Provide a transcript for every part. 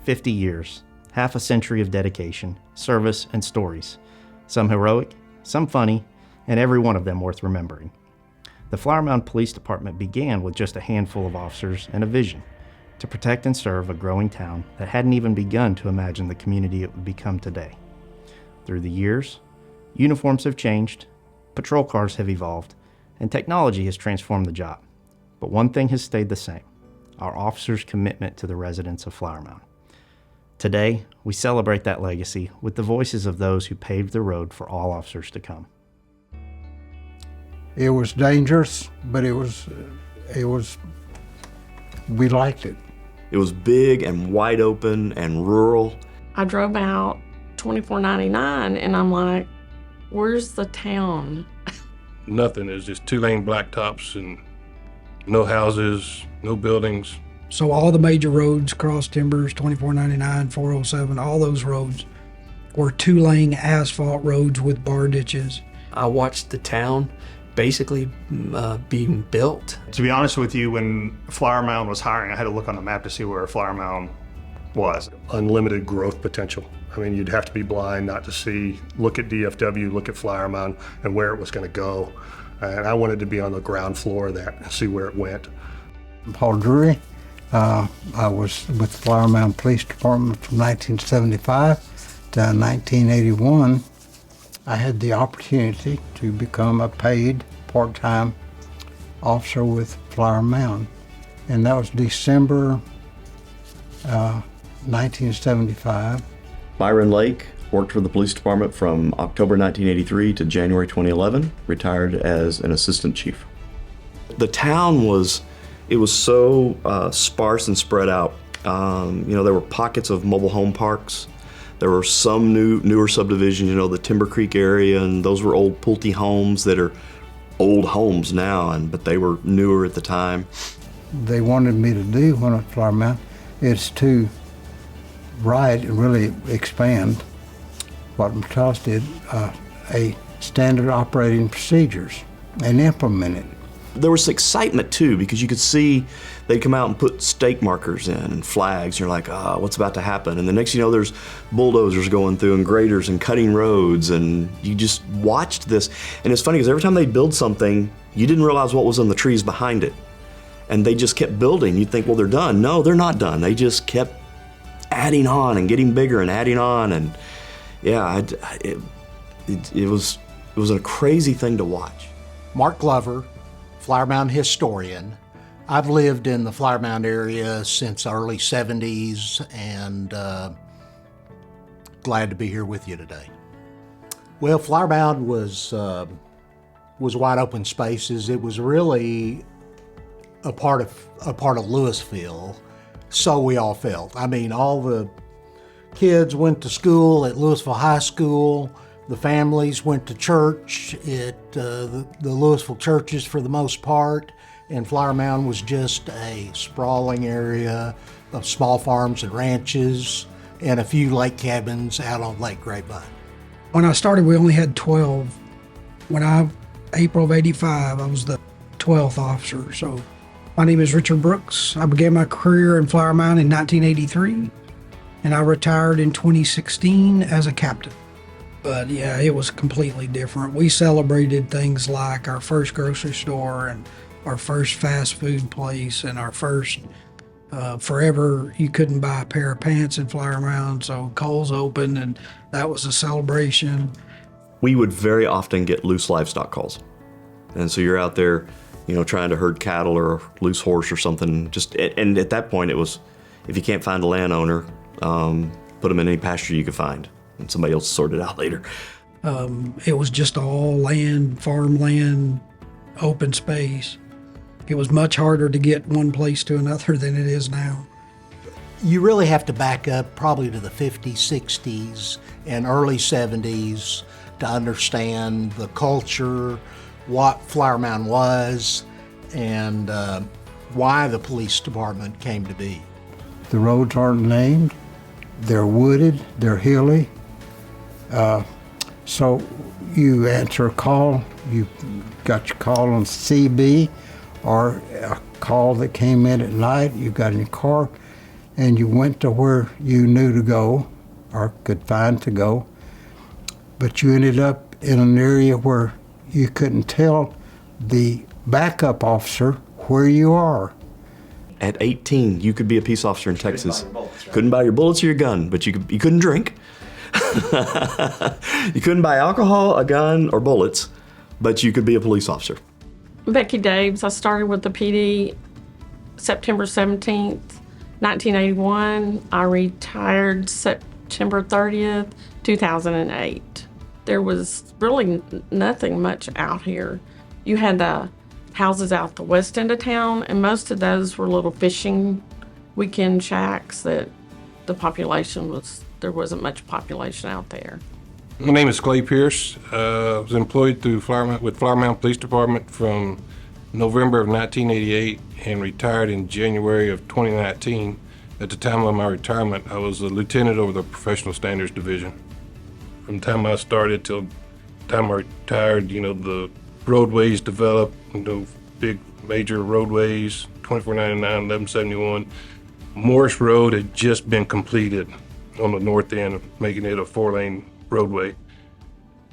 50 years, half a century of dedication, service, and stories. Some heroic, some funny, and every one of them worth remembering. The Flower Mound Police Department began with just a handful of officers and a vision to protect and serve a growing town that hadn't even begun to imagine the community it would become today. Through the years, uniforms have changed, patrol cars have evolved, and technology has transformed the job. But one thing has stayed the same: our officers' commitment to the residents of Flower Mound. Today, we celebrate that legacy with the voices of those who paved the road for all officers to come. It was dangerous, but we liked it. It was big and wide open and rural. I drove out 2499 and I'm like, where's the town? Nothing. It's just 2-lane blacktops and no houses, no buildings. So all the major roads, Cross Timbers, 2499, 407, all those roads were 2-lane asphalt roads with bar ditches. I watched the town basically being built. To be honest with you, when Flower Mound was hiring, I had to look on the map to see where Flower Mound was. Unlimited growth potential. I mean, you'd have to be blind not to see, look at DFW, look at Flower Mound, and where it was going to go. And I wanted to be on the ground floor of that and see where it went. Paul Drury. I was with the Flower Mound Police Department from 1975 to 1981. I had the opportunity to become a paid part-time officer with Flower Mound, and that was December 1975. Byron Lake worked for the police department from October 1983 to January 2011, retired as an assistant chief. The town was so sparse and spread out. There were pockets of mobile home parks. There were some newer subdivisions, the Timber Creek area, and those were old Pulte homes that are old homes now, but they were newer at the time. They wanted me to do when I was Flower Mound is to write and really expand what Matalas did, a standard operating procedures, and implement it. There was excitement too, because you could see they'd come out and put stake markers in and flags. You're like, what's about to happen? And the next thing you know, there's bulldozers going through and graders and cutting roads, and you just watched this. And it's funny because every time they'd build something, you didn't realize what was in the trees behind it. And they just kept building. You'd think, well, they're done. No, they're not done. They just kept adding on and getting bigger and adding on. And yeah, it was a crazy thing to watch. Mark Glover, Flower Mound historian. I've lived in the Flower Mound area since the early 70s, and glad to be here with you today. Well, Flower Mound was wide open spaces. It was really a part of Louisville, so we all felt. I mean, all the kids went to school at Louisville High School. The families went to church at the Louisville churches for the most part, and Flower Mound was just a sprawling area of small farms and ranches and a few lake cabins out on Lake Grapevine. When I started, we only had 12. April of '85, I was the 12th officer. So my name is Richard Brooks. I began my career in Flower Mound in 1983, and I retired in 2016 as a captain. But yeah, it was completely different. We celebrated things like our first grocery store and our first fast food place and our first forever you couldn't buy a pair of pants in Flower Mound, so Kohl's opened, and that was a celebration. We would very often get loose livestock calls. And so you're out there, trying to herd cattle or a loose horse or something. And at that point it was, if you can't find a landowner, put them in any pasture you could find, and somebody else sort it out later. It was just all land, farmland, open space. It was much harder to get one place to another than it is now. You really have to back up probably to the 50s, 60s, and early 70s to understand the culture, what Flower Mound was, and why the police department came to be. The roads aren't named. They're wooded, they're hilly. So you answer a call, you got your call on CB, or a call that came in at night, you got in your car, and you went to where you knew to go or could find to go, but you ended up in an area where you couldn't tell the backup officer where you are. At 18, you could be a peace officer in Texas. Couldn't buy your bullets or your gun, but you couldn't drink. You couldn't buy alcohol, a gun, or bullets, but you could be a police officer. Becky Daves. I started with the PD September 17th, 1981. I retired September 30th, 2008. There was really nothing much out here. You had the houses out the west end of town, and most of those were little fishing weekend shacks that there wasn't much population out there. My name is Clay Pierce. I was employed with Flower Mound Police Department from November of 1988 and retired in January of 2019. At the time of my retirement, I was a lieutenant over the Professional Standards Division. From the time I started till the time I retired, the roadways developed, big major roadways, 2499, 1171. Morris Road had just been completed on the north end, making it a 4-lane roadway.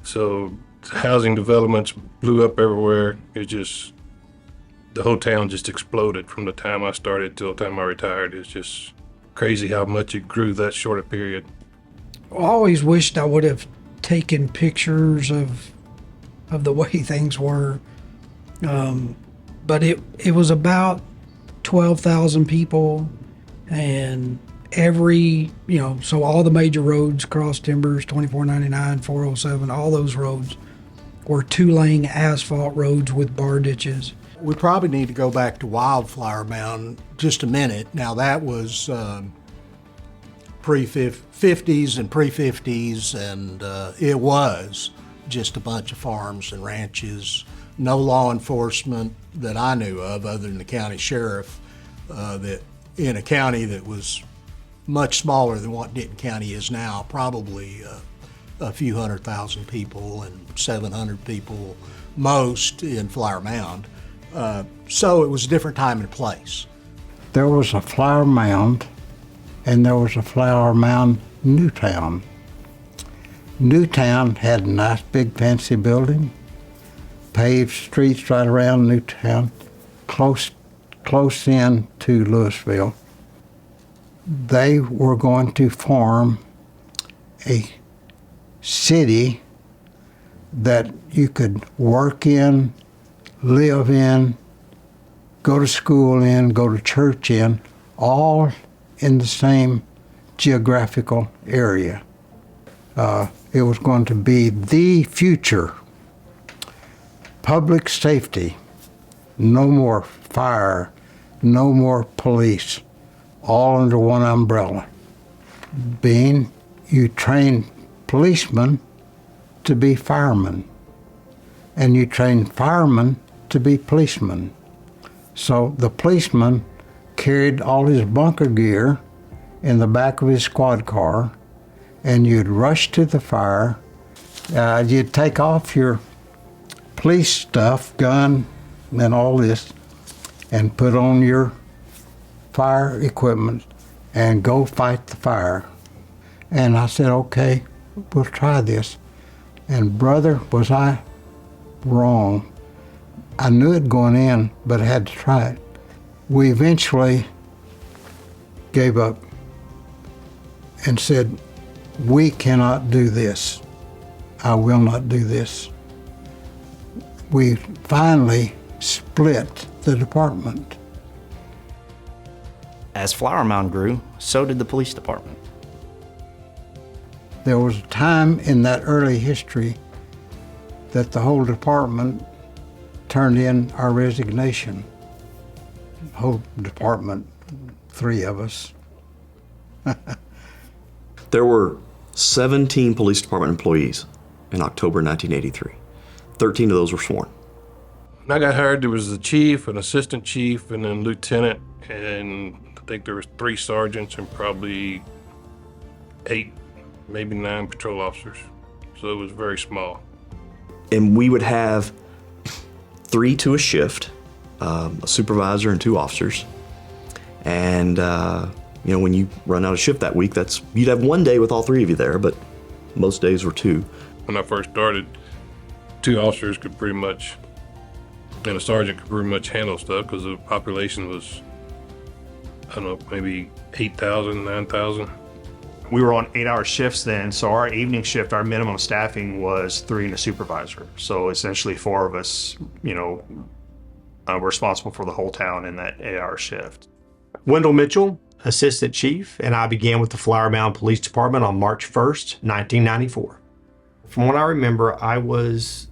So housing developments blew up everywhere. The whole town just exploded from the time I started till the time I retired. It's just crazy how much it grew that short a period. I always wished I would have taken pictures of the way things were. But it was about 12,000 people, and so all the major roads, Cross Timbers, 2499, 407, all those roads were 2-lane asphalt roads with bar ditches. We probably need to go back to Wildflower Mound just a minute. Now that was pre-50s and pre-50s, and it was just a bunch of farms and ranches. No law enforcement that I knew of other than the county sheriff, that in a county that was much smaller than what Denton County is now, probably a few 100,000 people and 700 people most in Flower Mound. So it was a different time and place. There was a Flower Mound, and there was a Flower Mound Newtown. Newtown had a nice big fancy building, paved streets right around Newtown, close in to Louisville. They were going to form a city that you could work in, live in, go to school in, go to church in, all in the same geographical area. It was going to be the future. Public safety, no more fire, no more police, all under one umbrella. You train policemen to be firemen, and you train firemen to be policemen. So the policeman carried all his bunker gear in the back of his squad car, and you'd rush to the fire. You'd take off your police stuff, gun, and all this, and put on your fire equipment and go fight the fire. And I said, okay, we'll try this. And brother, was I wrong. I knew it going in, but I had to try it. We eventually gave up and said, we cannot do this. I will not do this. We finally split the department. As Flower Mound grew, so did the police department. There was a time in that early history that the whole department turned in our resignation. The whole department, 3 of us. There were 17 police department employees in October 1983. 13 of those were sworn. When I got hired, there was the chief, an assistant chief, and then lieutenant, and I think there was 3 sergeants and probably 8, maybe 9 patrol officers. So it was very small. And we would have 3 to a shift, a supervisor and 2 officers. And You know, when you run out of shift that week, you'd have one day with all three of you there, but most days were two. When I first started, 2 officers could pretty much, and a sergeant could pretty much handle stuff because the population was, I don't know, maybe 8,000, 9,000. We were on 8-hour shifts then, so our evening shift, our minimum staffing was 3 and a supervisor. So essentially 4 of us, you know, were responsible for the whole town in that 8-hour shift. Wendell Mitchell, Assistant Chief, and I began with the Flower Mound Police Department on March 1st, 1994. From what I remember, I was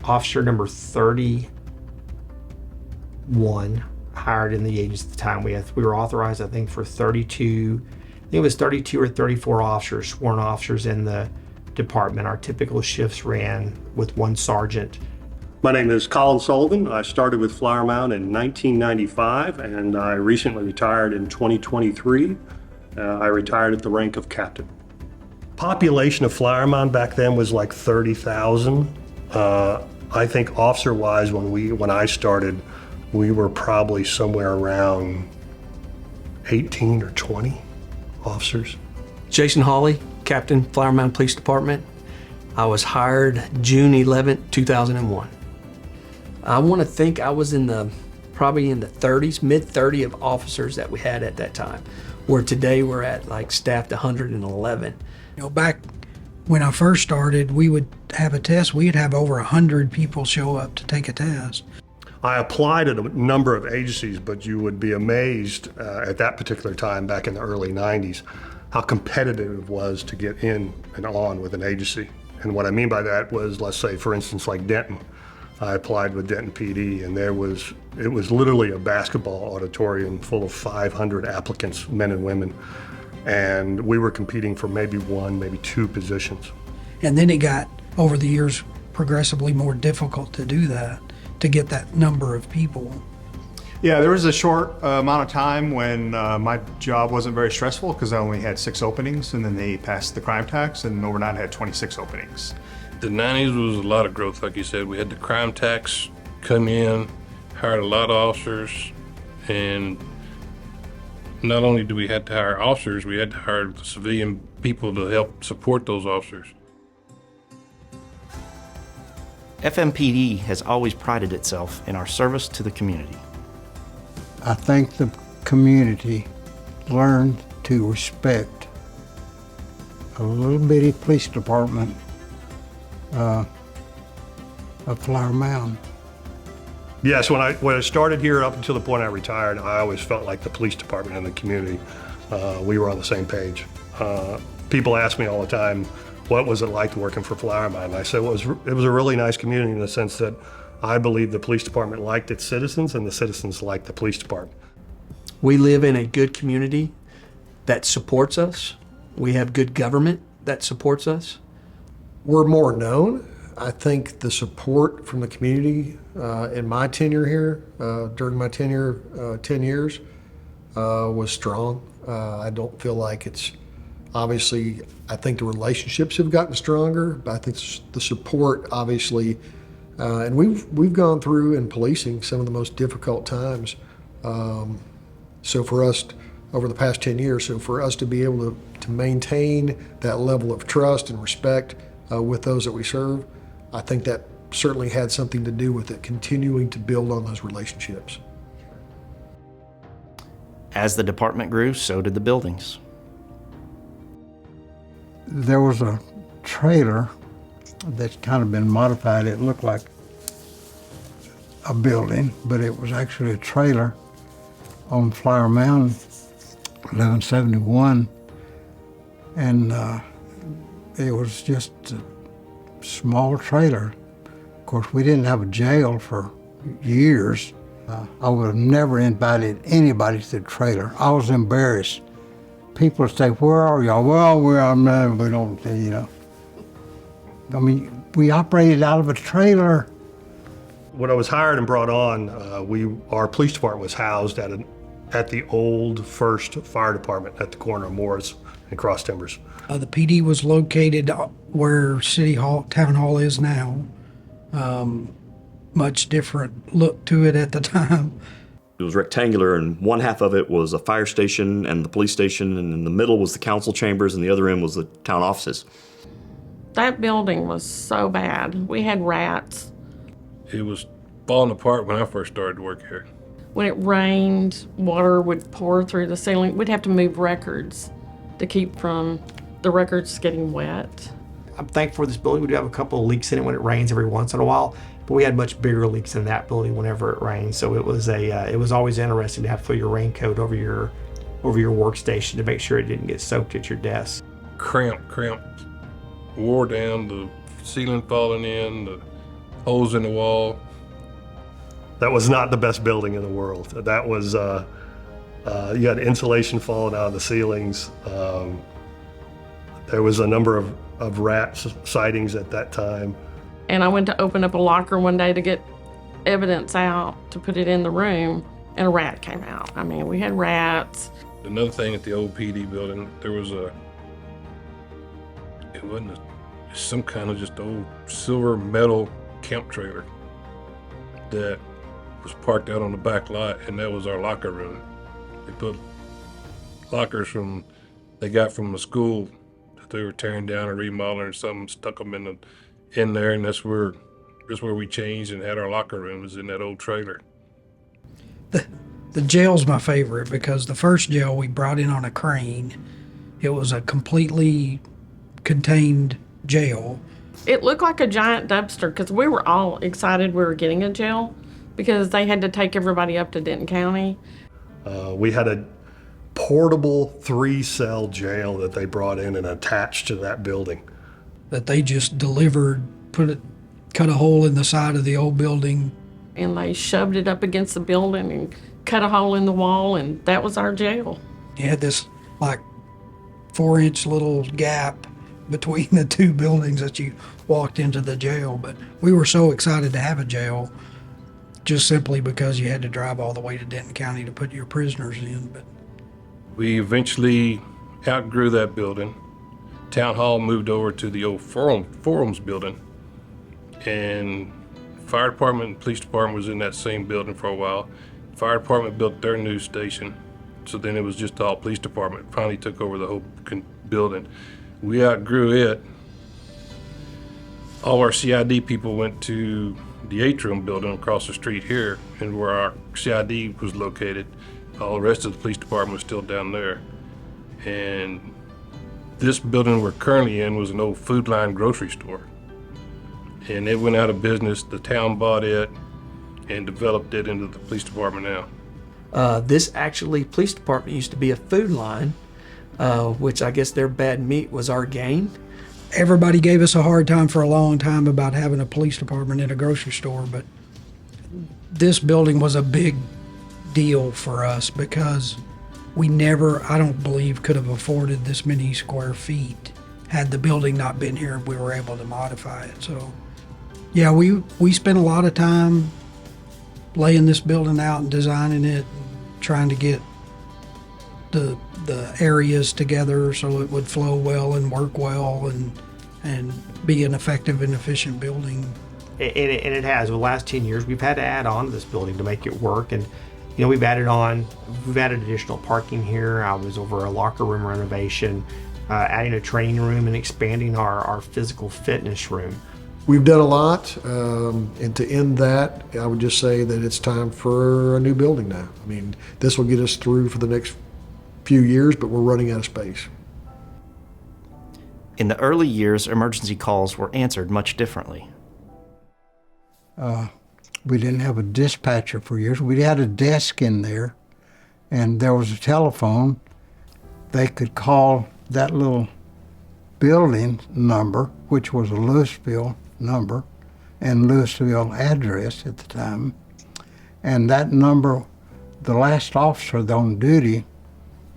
officer number 31 hired in the agency at the time. We were authorized, I think, for 32, I think it was 32 or 34 officers, sworn officers in the department. Our typical shifts ran with 1 sergeant. My name is Colin Sullivan. I started with Flower Mound in 1995, and I recently retired in 2023. I retired at the rank of captain. Population of Flower Mound back then was like 30,000. I think officer-wise, when I started, we were probably somewhere around 18 or 20 officers. Jason Hawley, Captain, Flower Mound Police Department. I was hired June 11, 2001. I want to think I was probably in the 30s, mid-30 of officers that we had at that time, where today we're at like staffed 111. You know, back when I first started, we would have a test. We'd have over 100 people show up to take a test. I applied at a number of agencies, but you would be amazed at that particular time, back in the early 90s, how competitive it was to get in and on with an agency. And what I mean by that was, let's say, for instance, like Denton. I applied with Denton PD, and it was literally a basketball auditorium full of 500 applicants, men and women. And we were competing for maybe 1, maybe 2 positions. And then it got, over the years, progressively more difficult to do that, to get that number of people. Yeah, there was a short amount of time when my job wasn't very stressful because I only had 6 openings, and then they passed the crime tax, and overnight I had 26 openings. The 90s was a lot of growth, like you said. We had the crime tax come in, hired a lot of officers, and not only do we have to hire officers, we had to hire civilian people to help support those officers. FMPD has always prided itself in our service to the community. I think the community learned to respect a little bitty police department of Flower Mound. Yes, when I started here up until the point I retired, I always felt like the police department and the community, we were on the same page. People ask me all the time, what was it like working for Flower Mound? And I said, well, it was a really nice community in the sense that I believe the police department liked its citizens and the citizens liked the police department. We live in a good community that supports us. We have good government that supports us. We're more known. I think the support from the community in my tenure here, during my tenure, 10 years, was strong. I don't feel like it's, obviously, I think the relationships have gotten stronger, but I think the support, obviously, and we've gone through in policing some of the most difficult times. So for us, over the past 10 years, so for us to be able to maintain that level of trust and respect with those that we serve, I think that certainly had something to do with it, continuing to build on those relationships. As the department grew, so did the buildings. There was a trailer that's kind of been modified. It looked like a building, but it was actually a trailer on Flower Mound, 1171, and it was just a small trailer. Of course, we didn't have a jail for years. I would have never invited anybody to the trailer. I was embarrassed. People would say, where are y'all? Well, we don't, you know. I mean, we operated out of a trailer. When I was hired and brought on, our police department was housed at the old First Fire Department at the corner of Morris and Cross Timbers. The PD was located where City Hall, Town Hall is now. Much different look to it at the time. It was rectangular, and one half of it was a fire station and the police station, and in the middle was the council chambers, and the other end was the town offices. That building was so bad. We had rats. It was falling apart when I first started to work here. When it rained, water would pour through the ceiling. We'd have to move records to keep from the records getting wet. I'm thankful for this building. We do have a couple of leaks in it when it rains every once in a while, but we had much bigger leaks in that building whenever it rained. So it was always interesting to have to throw your raincoat over your workstation to make sure it didn't get soaked at your desk. Cramp, wore down, the ceiling falling in, the holes in the wall. That was not the best building in the world. That was, you had insulation falling out of the ceilings. There was a number of rat sightings at that time. And I went to open up a locker one day to get evidence out to put it in the room, and a rat came out. I mean, we had rats. Another thing at the old PD building, there was some kind of just old silver metal camp trailer that was parked out on the back lot, and that was our locker room. They put lockers they got from the school that they were tearing down or remodeling or something, stuck them in there, and that's where we changed and had our locker rooms in that old trailer. The jail's my favorite because the first jail we brought in on a crane. It was a completely contained jail. It looked like a giant dumpster because we were all excited we were getting a jail because they had to take everybody up to Denton County. We had a portable 3-cell jail that they brought in and attached to that building. That they just delivered, cut a hole in the side of the old building. And they shoved it up against the building and cut a hole in the wall, and that was our jail. You had this like 4-inch little gap between the two buildings that you walked into the jail. But we were so excited to have a jail just simply because you had to drive all the way to Denton County to put your prisoners in. But we eventually outgrew that building. Town Hall moved over to the old Forums building, and fire department and police department was in that same building for a while. Fire department built their new station, so then it was just all police department. Finally took over the whole building. We outgrew it. All our CID people went to the atrium building across the street here, and where our CID was located. All the rest of the police department was still down there. And this building we're currently in was an old Food Line grocery store. And it went out of business. The town bought it and developed it into the police department now. This actually, police department used to be a Food Line, which I guess their bad meat was our gain. Everybody gave us a hard time for a long time about having a police department in a grocery store, but this building was a big deal for us because we never, I don't believe, could have afforded this many square feet had the building not been here. We were able to modify it. So yeah, we spent a lot of time laying this building out and designing it, and trying to get the areas together so it would flow well and work well and be an effective and efficient building. And it has. Over the last 10 years, we've had to add on to this building to make it work. And you know, we've added additional parking here. I was over a locker room renovation, adding a training room and expanding our physical fitness room. We've done a lot, and to end that, I would just say that it's time for a new building now. I mean, this will get us through for the next few years, but we're running out of space. In the early years, emergency calls were answered much differently. We didn't have a dispatcher for years. We had a desk in there, and there was a telephone. They could call that little building number, which was a Louisville number and Louisville address at the time. And that number, the last officer on duty,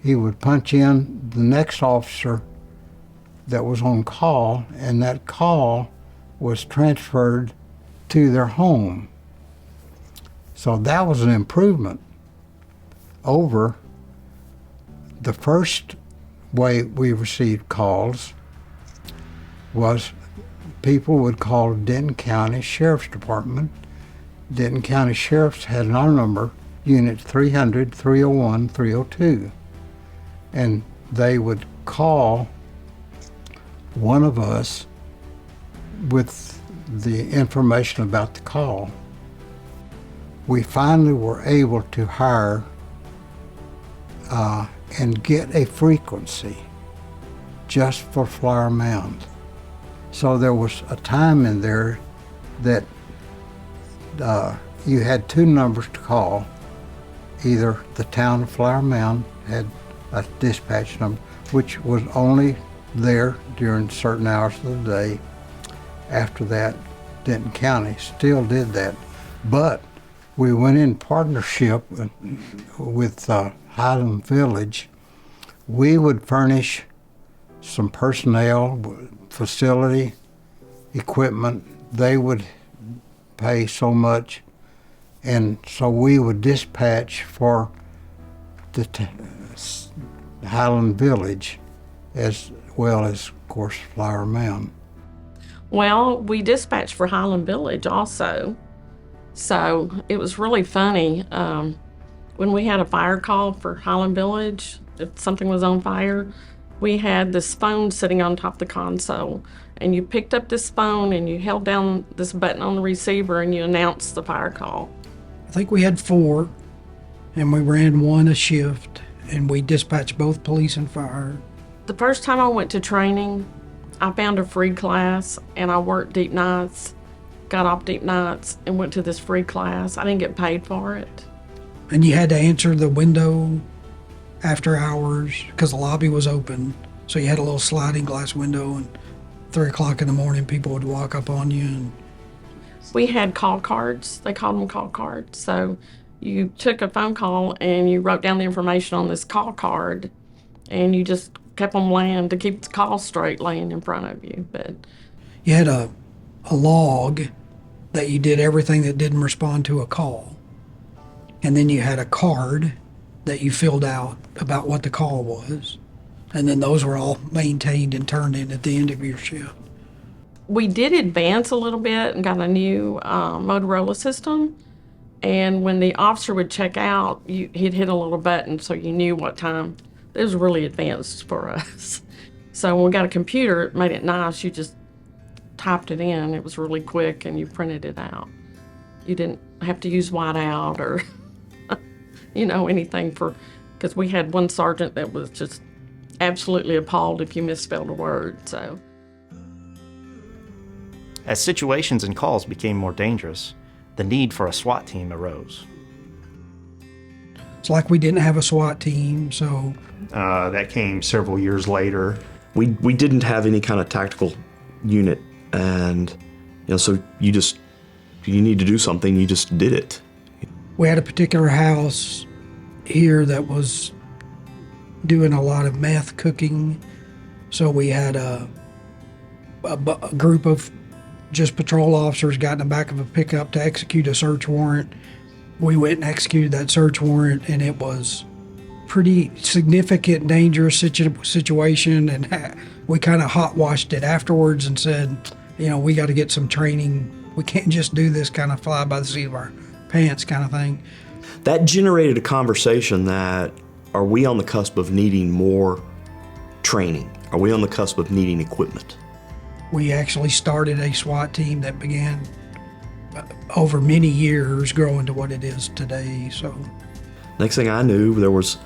he would punch in the next officer that was on call, and that call was transferred to their home. So that was an improvement over the first way we received calls. Was people would call Denton County Sheriff's Department. Denton County Sheriff's had our number Unit 300, 301, 302. And they would call one of us with the information about the call. We finally were able to hire and get a frequency just for Flower Mound. So there was a time in there that you had two numbers to call. Either the town of Flower Mound had a dispatch number, which was only there during certain hours of the day. After that, Denton County still did that. But we went in partnership with Highland Village. We would furnish some personnel, facility, equipment. They would pay so much, and so we would dispatch for the Highland Village as well as, of course, Flower Mound. Well, we dispatched for Highland Village also. So it was really funny. When we had a fire call for Highland Village, if something was on fire, we had this phone sitting on top of the console. And you picked up this phone and you held down this button on the receiver and you announced the fire call. I think we had 4, and we ran one a shift, and we dispatched both police and fire. The first time I went to training, I found a free class and I worked deep nights, got off deep nights and went to this free class. I didn't get paid for it. And you had to answer the window after hours because the lobby was open. So you had a little sliding glass window, and 3 o'clock in the morning, people would walk up on you. And we had call cards. They called them call cards. So you took a phone call and you wrote down the information on this call card, and you just kept them laying to keep the call straight, laying in front of you. But you had a log that you did everything that didn't respond to a call. And then you had a card that you filled out about what the call was. And then those were all maintained and turned in at the end of your shift. we did advance a little bit and got a new Motorola system. And when the officer would check out, he'd hit a little button so you knew what time. It was really advanced for us. So when we got a computer, it made it nice. You just typed it in. It was really quick, and you printed it out. You didn't have to use whiteout or, anything because we had one sergeant that was just absolutely appalled if you misspelled a word, so. As situations and calls became more dangerous, the need for a SWAT team arose. It's like we didn't have a SWAT team, so. That came several years later. We didn't have any kind of tactical unit, and so you need to do something, you just did it. We had a particular house here that was doing a lot of meth cooking, so we had a group of just patrol officers got in the back of a pickup to execute a search warrant. We went and executed that search warrant, and it was pretty significant, dangerous situation, and we kind of hot-washed it afterwards and said, we got to get some training. We can't just do this kind of fly by the seat of our pants kind of thing. That generated a conversation that, are we on the cusp of needing more training? Are we on the cusp of needing equipment? We actually started a SWAT team that began over many years growing to what it is today. So, next thing I knew, there was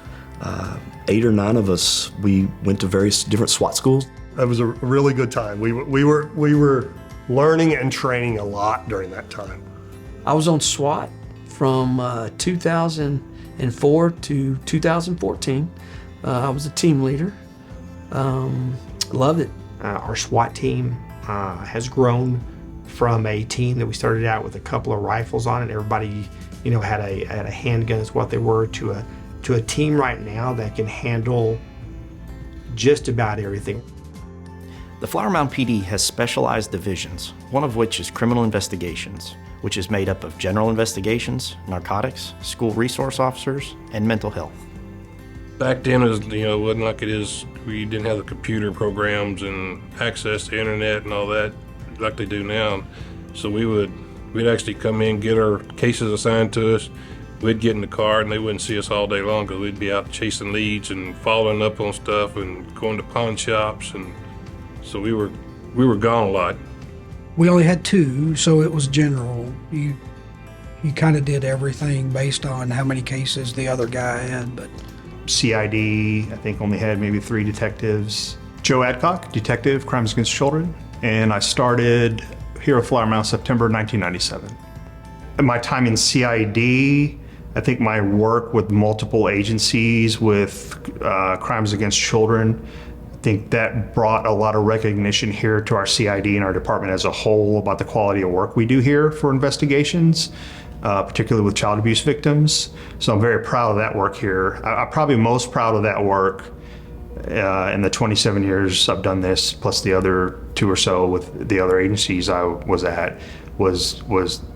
8 or 9 of us. We went to various different SWAT schools. It was a really good time. We were learning and training a lot during that time. I was on SWAT from 2004 to 2014. I was a team leader. Loved it. Our SWAT team has grown from a team that we started out with a couple of rifles on it. Everybody, had a handgun is what they were, to a team right now that can handle just about everything. The Flower Mound PD has specialized divisions, one of which is criminal investigations, which is made up of general investigations, narcotics, school resource officers, and mental health. Back then, it wasn't like it is. We didn't have the computer programs and access to internet and all that like they do now. So we'd actually come in, get our cases assigned to us, We'd get in the car and they wouldn't see us all day long because we'd be out chasing leads and following up on stuff and going to pawn shops, and so we were gone a lot. We only had two, so it was general. You kind of did everything based on how many cases the other guy had, but CID, I think, only had maybe 3 detectives. Joe Adcock, detective, crimes against children, and I started here at Flower Mound September 1997. In my time in CID, I think my work with multiple agencies with crimes against children, I think that brought a lot of recognition here to our CID and our department as a whole about the quality of work we do here for investigations, particularly with child abuse victims. So I'm very proud of that work here. I'm probably most proud of that work in the 27 years I've done this, plus the other 2 or so with the other agencies I was at, was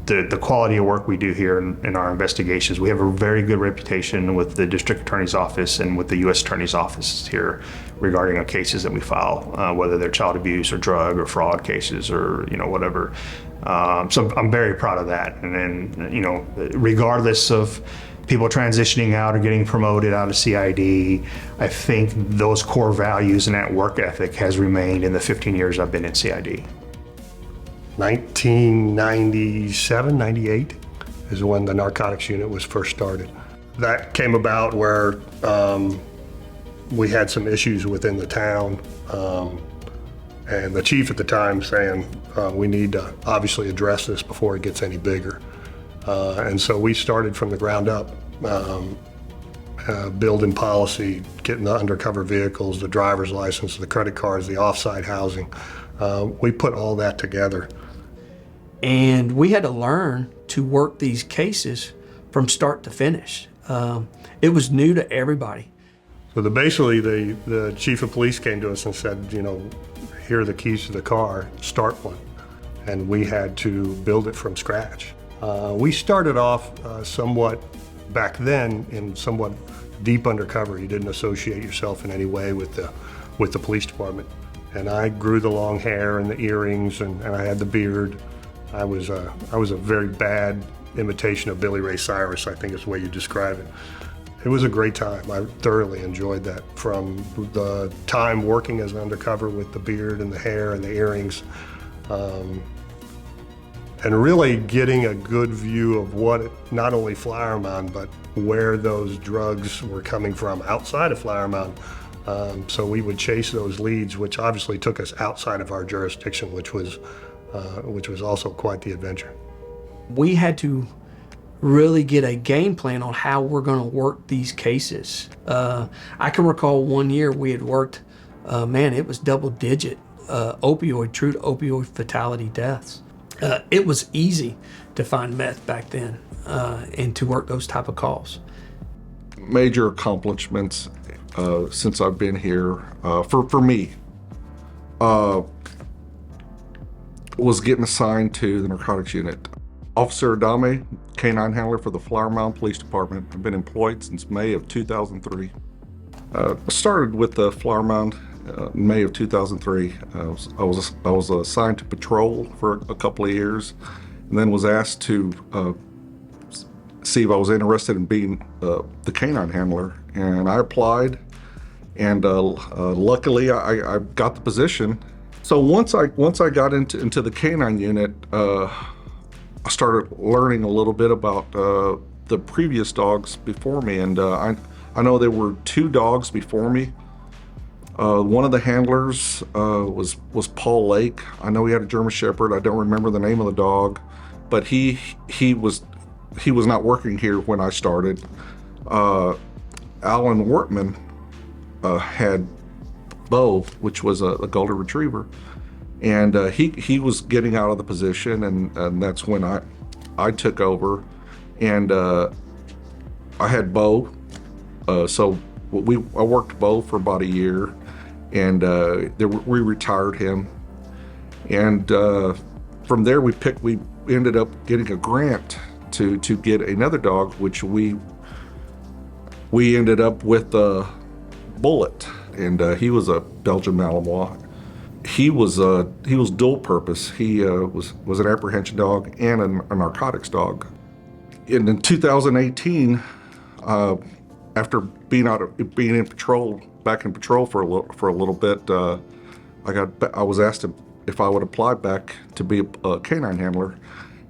the quality of work we do here in our investigations. We have a very good reputation with the district attorney's office and with the U.S. attorney's office here regarding our cases that we file, whether they're child abuse or drug or fraud cases or whatever. So I'm very proud of that. And then regardless of people transitioning out or getting promoted out of CID, I think those core values and that work ethic has remained in the 15 years I've been in CID. 1997, 98 is when the narcotics unit was first started. That came about where we had some issues within the town, and the chief at the time saying, we need to obviously address this before it gets any bigger. And so we started from the ground up, building policy, getting the undercover vehicles, the driver's license, the credit cards, the off-site housing. We put all that together. And we had to learn to work these cases from start to finish. It was new to everybody. So basically the chief of police came to us and said, here are the keys to the car, start one. And we had to build it from scratch. We started off somewhat back then in somewhat deep undercover. You didn't associate yourself in any way with the police department. And I grew the long hair and the earrings, and I had the beard. I was a very bad imitation of Billy Ray Cyrus, I think is the way you describe it. It was a great time. I thoroughly enjoyed that, from the time working as an undercover with the beard and the hair and the earrings, and really getting a good view of not only Flower Mound, but where those drugs were coming from outside of Flower Mound. So we would chase those leads, which obviously took us outside of our jurisdiction, which was also quite the adventure. We had to really get a game plan on how we're going to work these cases. I can recall one year we had worked, it was double-digit true opioid fatality deaths. It was easy to find meth back then and to work those type of calls. Major accomplishments since I've been here for me was getting assigned to the narcotics unit. Officer Adame, canine handler for the Flower Mound Police Department. I've been employed since May of 2003. I started with the Flower Mound in May of 2003. I was assigned to patrol for a couple of years, and then was asked to see if I was interested in being the canine handler, and I applied, and luckily I got the position. So once I got into the canine unit, I started learning a little bit about the previous dogs before me, and I know there were 2 dogs before me. One of the handlers was Paul Lake. I know he had a German Shepherd. I don't remember the name of the dog, but he was not working here when I started. Alan Wortman had Bo, which was a Golden Retriever, and he was getting out of the position, and that's when I took over, and I had Bo. So I worked Bo for about a year, and we retired him, and from there we ended up getting a grant to get another dog, which we ended up with Bullet, and he was a Belgian Malinois. He was dual purpose. He was an apprehension dog and a narcotics dog. in 2018, after being in patrol, back in patrol for a little bit, I was asked if I would apply back to be a canine handler,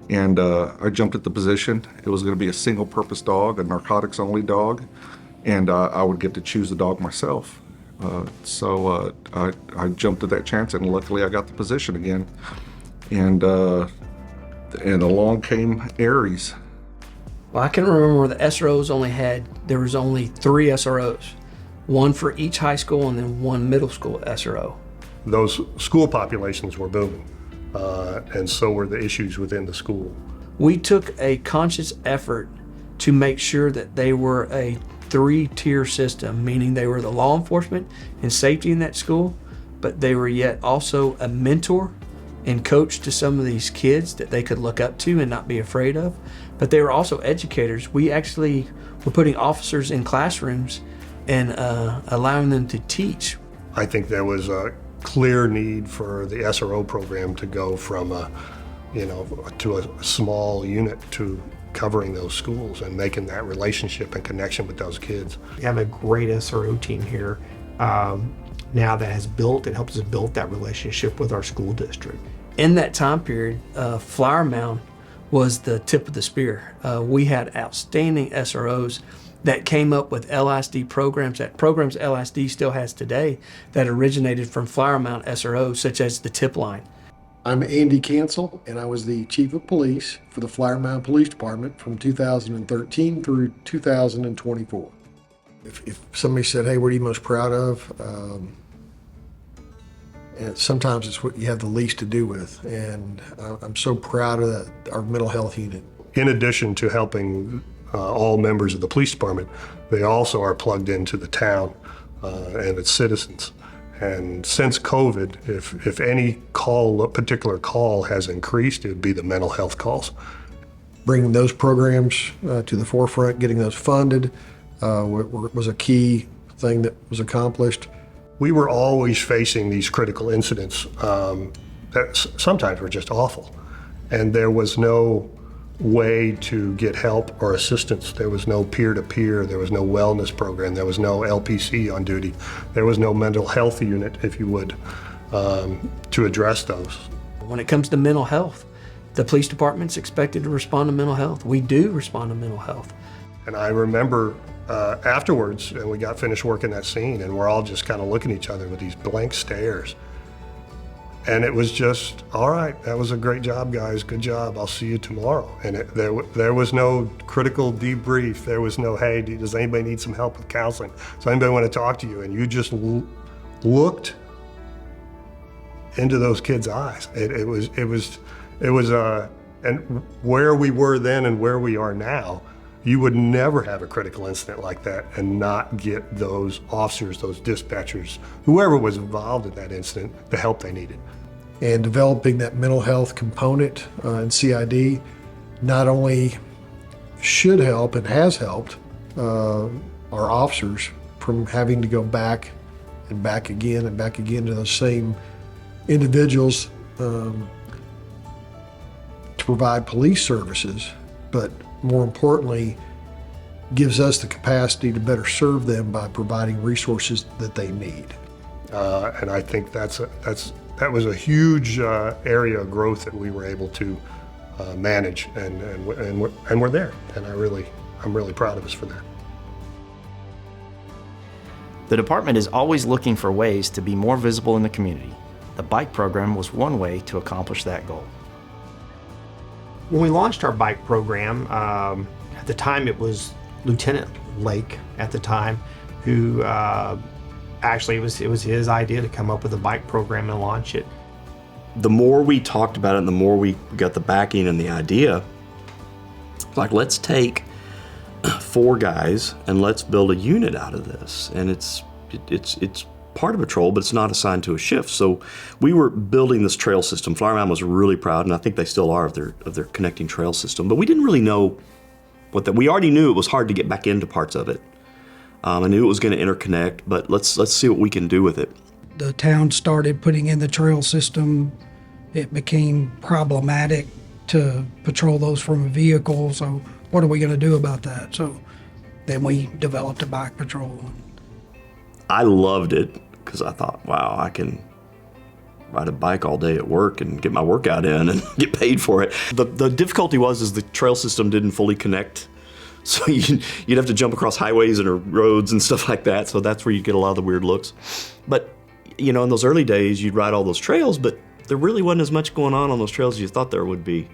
and I jumped at the position. It was going to be a single-purpose dog, a narcotics-only dog, and I would get to choose the dog myself. So I jumped at that chance, and luckily I got the position again. And along came Aries. Well, I can remember the SROs there was only 3 SROs, one for each high school and then one middle school SRO. Those school populations were booming, and so were the issues within the school. We took a conscious effort to make sure that they were a 3-tier system, meaning they were the law enforcement and safety in that school, but they were yet also a mentor and coach to some of these kids that they could look up to and not be afraid of. But they were also educators. We actually were putting officers in classrooms and allowing them to teach. I think there was a clear need for the SRO program to go from to a small unit to covering those schools and making that relationship and connection with those kids. We have a great SRO team here now that has helps us build that relationship with our school district. In that time period, Flower Mound was the tip of the spear. We had outstanding SROs that came up with LISD programs LISD still has today that originated from Flower Mound SROs, such as the tip line. I'm Andy Cancel, and I was the Chief of Police for the Flower Mound Police Department from 2013 through 2024. If somebody said, hey, what are you most proud of? And sometimes it's what you have the least to do with, and I'm so proud of our mental health unit. In addition to helping all members of the police department, they also are plugged into the town and its citizens. And since COVID, if any particular call has increased, it would be the mental health calls. Bringing those programs to the forefront, getting those funded was a key thing that was accomplished. We were always facing these critical incidents that sometimes were just awful. And there was no way to get help or assistance. There was no peer-to-peer, there was no wellness program, there was no LPC on duty, there was no mental health unit, if you would, to address those. When it comes to mental health, the police department's expected to respond to mental health. We do respond to mental health. And I remember afterwards, and we got finished working that scene, and we're all just kind of looking at each other with these blank stares. And it was just, all right, that was a great job, guys. Good job. I'll see you tomorrow. And there was no critical debrief. There was no, hey, does anybody need some help with counseling? Does anybody want to talk to you? And you just looked into those kids' eyes. It was, and where we were then and where we are now, you would never have a critical incident like that and not get those officers, those dispatchers, whoever was involved in that incident, the help they needed. And developing that mental health component in CID not only should help and has helped our officers from having to go back and back again and back again to those same individuals to provide police services, but more importantly, gives us the capacity to better serve them by providing resources that they need. And I think that was a huge area of growth that we were able to manage, and we're there. And I'm really proud of us for that. The department is always looking for ways to be more visible in the community. The bike program was one way to accomplish that goal. When we launched our bike program, at the time it was Lieutenant Lake at the time, who actually it was his idea to come up with a bike program and launch it. The more we talked about it and the more we got the backing and the idea, like, let's take 4 guys and let's build a unit out of this. And it's part of patrol, but it's not assigned to a shift. So we were building this trail system. Flower Mound was really proud, and I think they still are, of their connecting trail system. But we didn't really know we already knew it was hard to get back into parts of it. I knew it was going to interconnect, but let's see what we can do with it. The town started putting in the trail system. It became problematic to patrol those from a vehicle, so what are we going to do about that? So then we developed a bike patrol. I loved it because I thought, wow, I can ride a bike all day at work and get my workout in and get paid for it. The difficulty was the trail system didn't fully connect. So you'd have to jump across highways and roads and stuff like that. So that's where you get a lot of the weird looks. But, in those early days, you'd ride all those trails, but there really wasn't as much going on those trails as you thought there would be.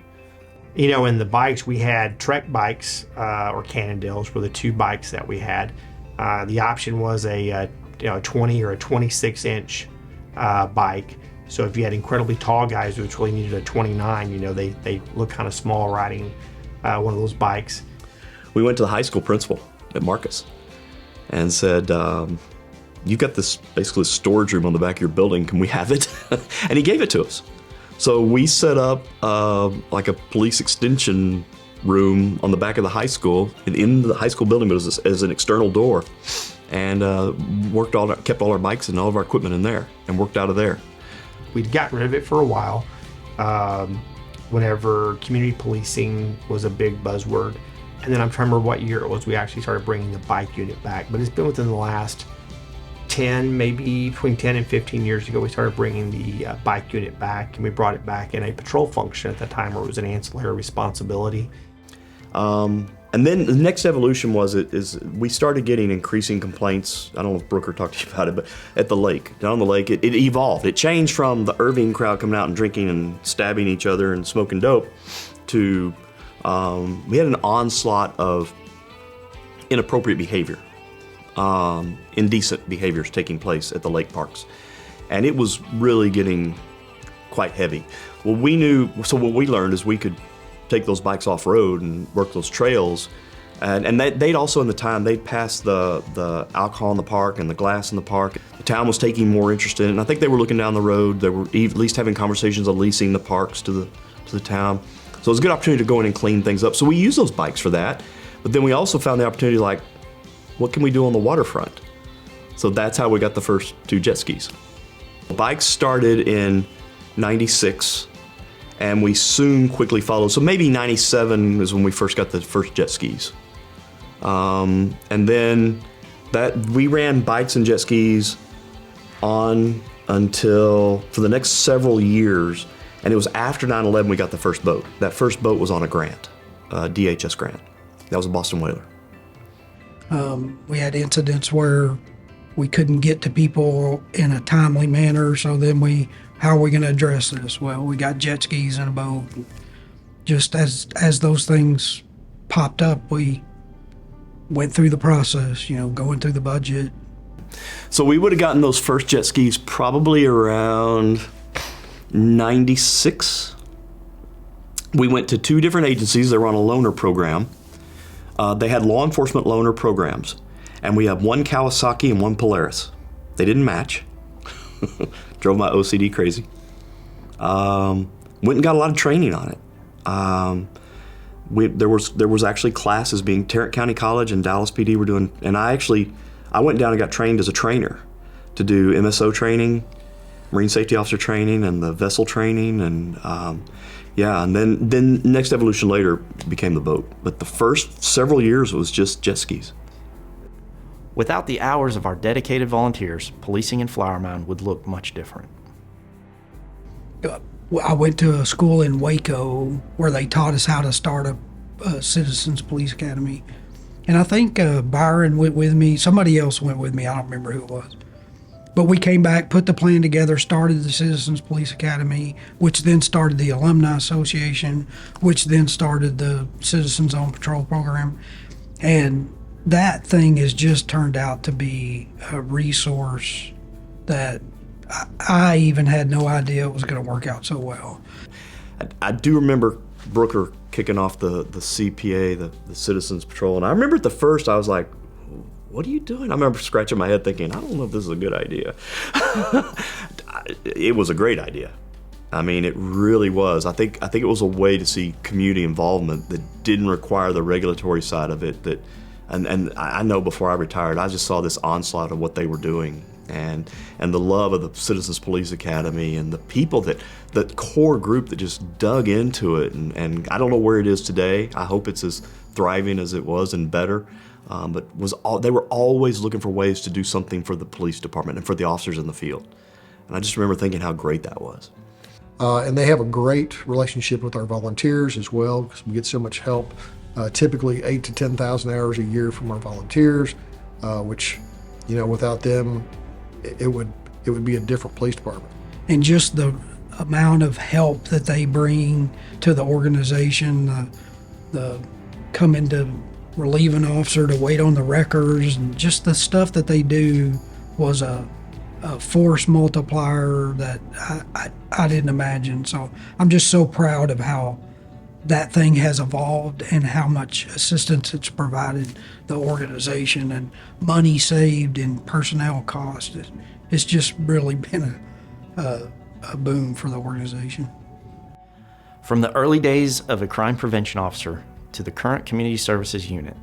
In the bikes, we had Trek bikes or Cannondales were the two bikes that we had. The option was a 20 or a 26-inch bike. So if you had incredibly tall guys which really needed a 29, they look kind of small riding one of those bikes. We went to the high school principal at Marcus and said, you've got this basically storage room on the back of your building, can we have it? And he gave it to us. So we set up like a police extension room on the back of the high school, in the high school building, but as an external door, and kept all our bikes and all of our equipment in there and worked out of there. We'd gotten rid of it for a while whenever community policing was a big buzzword. And then I'm trying to remember what year it was we actually started bringing the bike unit back. But it's been within the last 10, maybe between 10 and 15 years ago, we started bringing the bike unit back, and we brought it back in a patrol function at the time where it was an ancillary responsibility. And then the next evolution is we started getting increasing complaints. I don't know if Brooker talked to you about it, but at the lake, down the lake, it evolved. It changed from the Irving crowd coming out and drinking and stabbing each other and smoking dope to we had an onslaught of inappropriate behavior, indecent behaviors taking place at the lake parks. And it was really getting quite heavy. What we learned is we could take those bikes off-road and work those trails. And they'd also, in the time, they'd pass the alcohol in the park and the glass in the park. The town was taking more interest in it, and I think they were looking down the road. They were at least having conversations on leasing the parks to the town. So it was a good opportunity to go in and clean things up. So we used those bikes for that. But then we also found the opportunity, like, what can we do on the waterfront? So that's how we got the first two jet skis. The bikes started in '96, and we soon quickly followed. So maybe '97 is when we first got the first jet skis. And then we ran bikes and jet skis on until, for the next several years, and it was after 9/11 we got the first boat. That first boat was on a grant, a DHS grant. That was a Boston Whaler. We had incidents where we couldn't get to people in a timely manner, so then how are we going to address this? Well, we got jet skis in a boat. Just as those things popped up, we went through the process, going through the budget. So we would have gotten those first jet skis probably around '96. We went to two different agencies. They were on a loaner program. They had law enforcement loaner programs, and we had one Kawasaki and one Polaris. They didn't match. Drove my OCD crazy. Went and got a lot of training on it. There was actually classes being Tarrant County College and Dallas PD were doing, and I went down and got trained as a trainer to do MSO training, Marine Safety Officer training, and the vessel training, and and then next evolution later became the boat. But the first several years was just jet skis. Without the hours of our dedicated volunteers, policing in Flower Mound would look much different. I went to a school in Waco where they taught us how to start a Citizens Police Academy. And I think Byron went with me. Somebody else went with me. I don't remember who it was. But we came back, put the plan together, started the Citizens Police Academy, which then started the Alumni Association, which then started the Citizens on Patrol program. And that thing has just turned out to be a resource that I even had no idea it was going to work out so well. I do remember Brooker kicking off the CPA, the Citizens Patrol, and I remember at the first I was like, what are you doing? I remember scratching my head thinking, I don't know if this is a good idea. It was a great idea. I mean, it really was. I think it was a way to see community involvement that didn't require the regulatory side of it. And I know before I retired, I just saw this onslaught of what they were doing, and the love of the Citizens Police Academy, and the people that core group that just dug into it. And I don't know where it is today. I hope it's as thriving as it was and better. But they were always looking for ways to do something for the police department and for the officers in the field. And I just remember thinking how great that was. And they have a great relationship with our volunteers as well, because we get so much help. Typically 8,000 to 10,000 hours a year from our volunteers, which, without them, it would be a different police department. And just the amount of help that they bring to the organization, the coming to relieve an officer, to wait on the records, and just the stuff that they do was a force multiplier that I didn't imagine. So I'm just so proud of how that thing has evolved and how much assistance it's provided the organization and money saved in personnel costs. It's just really been a boom for the organization. From the early days of a crime prevention officer to the current community services unit,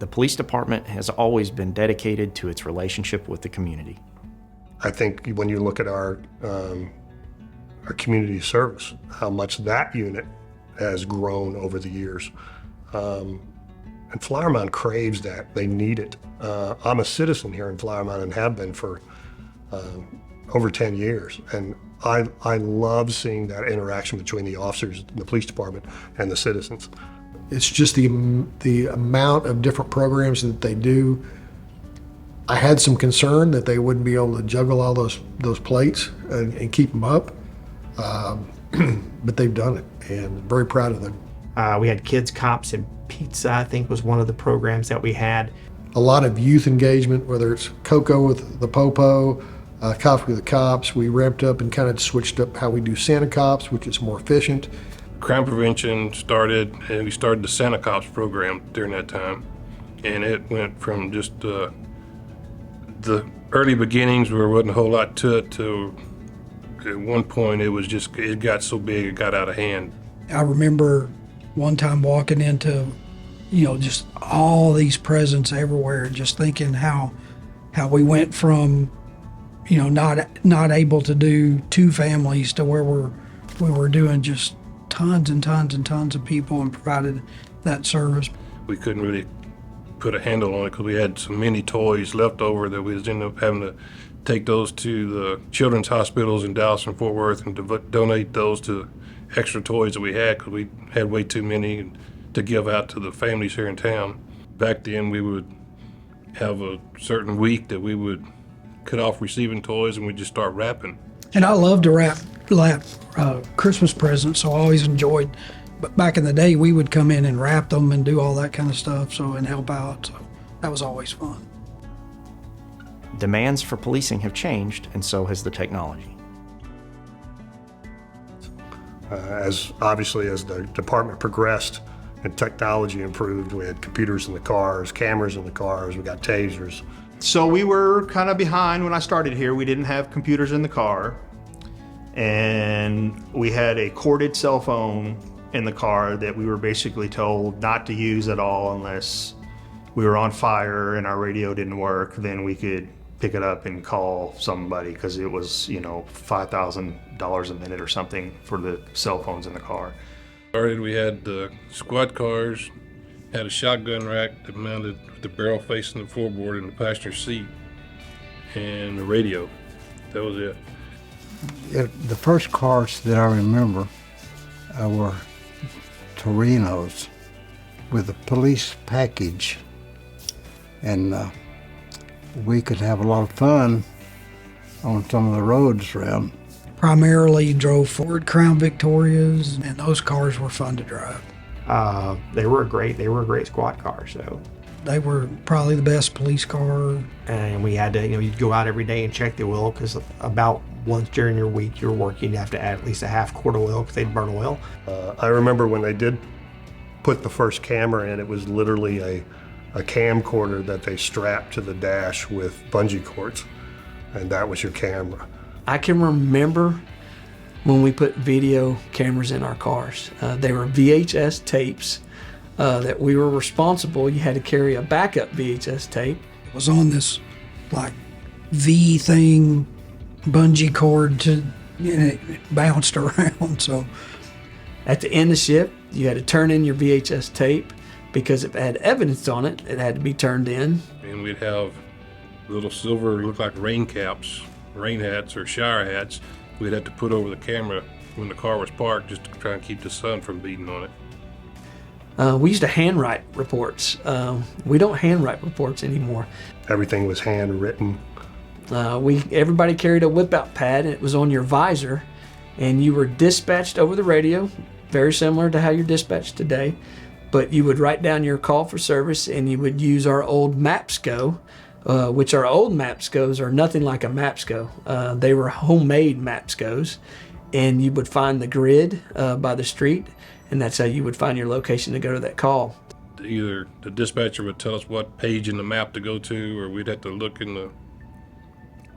the police department has always been dedicated to its relationship with the community. I think when you look at our community service, how much that unit has grown over the years. And Flower Mound craves that. They need it. I'm a citizen here in Flower Mound and have been for over 10 years. And I love seeing that interaction between the officers, the police department, and the citizens. It's just the amount of different programs that they do. I had some concern that they wouldn't be able to juggle all those plates and keep them up, but they've done it, and very proud of them. We had Kids, Cops, and Pizza, I think, was one of the programs that we had. A lot of youth engagement, whether it's Cocoa with the Popo, Coffee with the Cops. We ramped up and kind of switched up how we do Santa Cops, which is more efficient. Crime prevention started, and we started the Santa Cops program during that time. And it went from just the early beginnings where there wasn't a whole lot to it to at one point it got so big it got out of hand. I remember one time walking into, just all these presents everywhere, just thinking how we went from, not able to do 2 families to where we were doing just tons and tons and tons of people and provided that service. We couldn't really put a handle on it because we had so many toys left over that we ended up having to take those to the children's hospitals in Dallas and Fort Worth and donate those to extra toys that we had because we had way too many to give out to the families here in town. Back then we would have a certain week that we would cut off receiving toys and we'd just start wrapping. And I love to wrap Christmas presents, so I always enjoyed. But back in the day, we would come in and wrap them and do all that kind of stuff, and help out. So that was always fun. Demands for policing have changed, and so has the technology. As the department progressed and technology improved, we had computers in the cars, cameras in the cars, we got tasers. So we were kind of behind when I started here. We didn't have computers in the car, and we had a corded cell phone in the car that we were basically told not to use at all unless we were on fire and our radio didn't work. Then we could pick it up and call somebody because it was, $5,000 a minute or something for the cell phones in the car. We had the squad cars, had a shotgun rack that mounted with the barrel facing the floorboard in the passenger seat, and the radio. That was it. The first cars that I remember were Torinos with a police package, and we could have a lot of fun on some of the roads around. Primarily drove Ford Crown Victorias, and those cars were fun to drive. They were a great squad car. So they were probably the best police car. And we had to, you'd go out every day and check the oil because about once during your week you're working, you have to add at least a half quart of oil because they'd burn oil. I remember when they did put the first camera in, it was literally a camcorder that they strapped to the dash with bungee cords, and that was your camera. I can remember when we put video cameras in our cars. They were VHS tapes that we were responsible. You had to carry a backup VHS tape. It was on this V thing, bungee cord and it bounced around. So at the end of shift, you had to turn in your VHS tape, because if it had evidence on it, it had to be turned in. And we'd have little silver, look like rain caps, rain hats or shower hats. We'd have to put over the camera when the car was parked just to try and keep the sun from beating on it. We used to handwrite reports. We don't handwrite reports anymore. Everything was handwritten. Everybody carried a whip-out pad, and it was on your visor, and you were dispatched over the radio, very similar to how you're dispatched today. But you would write down your call for service, and you would use our old MapSco, which our old MapScos are nothing like a MapSco. They were homemade MapScos, and you would find the grid by the street, and that's how you would find your location to go to that call. Either the dispatcher would tell us what page in the map to go to, or we'd have to look in the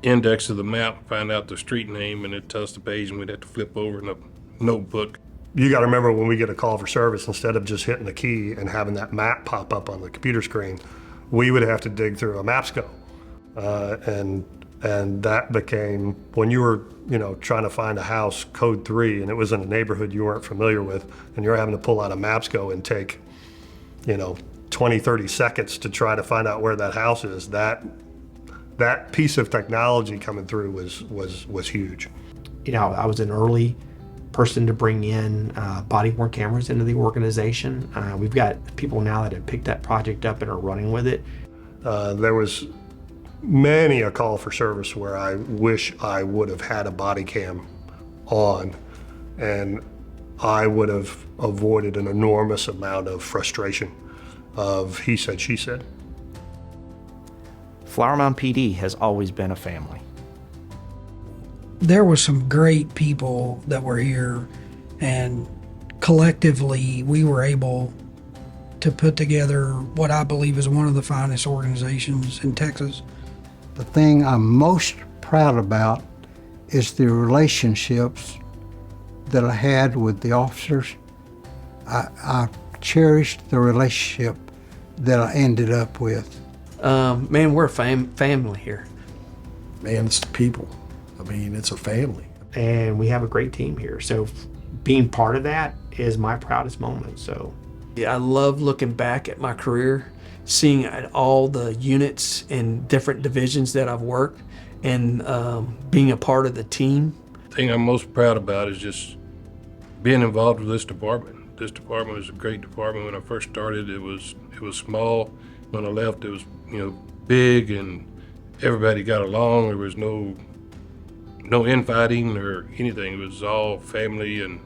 index of the map, find out the street name, and it'd tell us the page, and we'd have to flip over in a notebook. You got to remember, when we get a call for service, instead of just hitting the key and having that map pop up on the computer screen, we would have to dig through a MapSco. And that became, when you were, trying to find a house, code 3, and it was in a neighborhood you weren't familiar with, and you're having to pull out a MapSco and take, 20, 30 seconds to try to find out where that house is, that piece of technology coming through was huge. I was an early person to bring in body-worn cameras into the organization. We've got people now that have picked that project up and are running with it. There was many a call for service where I wish I would have had a body cam on, and I would have avoided an enormous amount of frustration of he said, she said. Flower Mound PD has always been a family. There were some great people that were here, and collectively we were able to put together what I believe is one of the finest organizations in Texas. The thing I'm most proud about is the relationships that I had with the officers. I cherished the relationship that I ended up with. Man, we're a family here. Man, it's the people. I mean, it's a family. And we have a great team here. So being part of that is my proudest moment. So yeah, I love looking back at my career, seeing at all the units and different divisions that I've worked, and being a part of the team. The thing I'm most proud about is just being involved with this department. This department was a great department. When I first started, it was small. When I left, it was big, and everybody got along. There was no infighting or anything. It was all family, and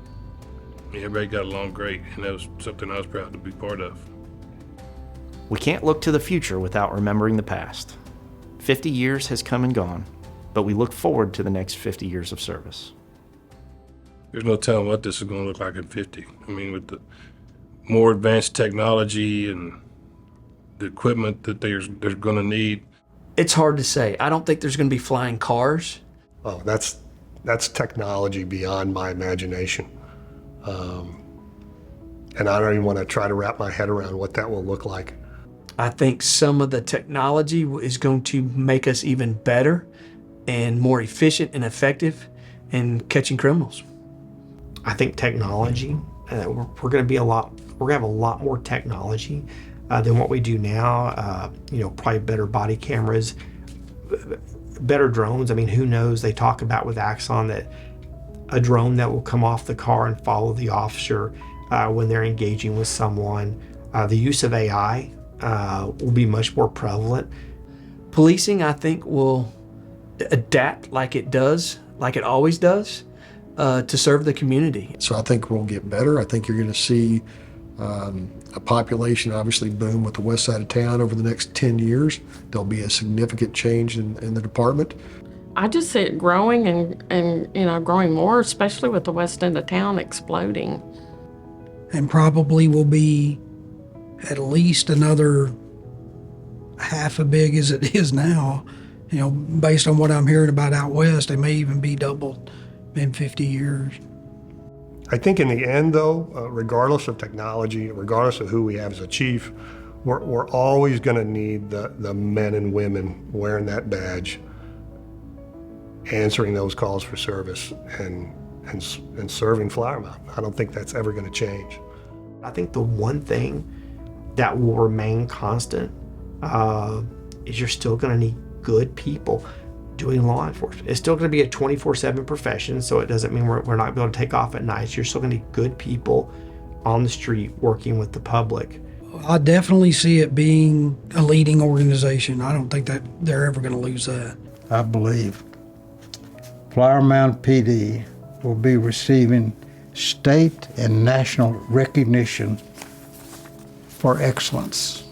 everybody got along great, and that was something I was proud to be part of. We can't look to the future without remembering the past. 50 years has come and gone, but we look forward to the next 50 years of service. There's no telling what this is going to look like in 50. I mean, with the more advanced technology and the equipment that they're going to need. It's hard to say. I don't think there's going to be flying cars. Oh, that's technology beyond my imagination. And I don't even want to try to wrap my head around what that will look like. I think some of the technology is going to make us even better and more efficient and effective in catching criminals. I think technology, we're going to have a lot more technology than what we do now. Probably better body cameras, better drones. I mean, who knows? They talk about with Axon that a drone that will come off the car and follow the officer when they're engaging with someone. The use of AI will be much more prevalent. Policing, I think, will adapt like it always does, to serve the community. So I think we'll get better. I think you're going to see a population obviously boom with the west side of town over the next 10 years. There'll be a significant change in the department. I just see it growing and growing more, especially with the west end of town exploding. And probably will be at least another half as big as it is now. Based on what I'm hearing about out west, it may even be doubled in 50 years. I think in the end, though, regardless of technology, regardless of who we have as a chief, we're always going to need the men and women wearing that badge, answering those calls for service, and serving Flower Mound. I don't think that's ever going to change. I think the one thing that will remain constant is you're still going to need good people doing law enforcement. It's still going to be a 24/7 profession, so it doesn't mean we're not going to take off at nights. You're still going to need good people on the street working with the public. I definitely see it being a leading organization. I don't think that they're ever going to lose that. I believe Flower Mound PD will be receiving state and national recognition for excellence.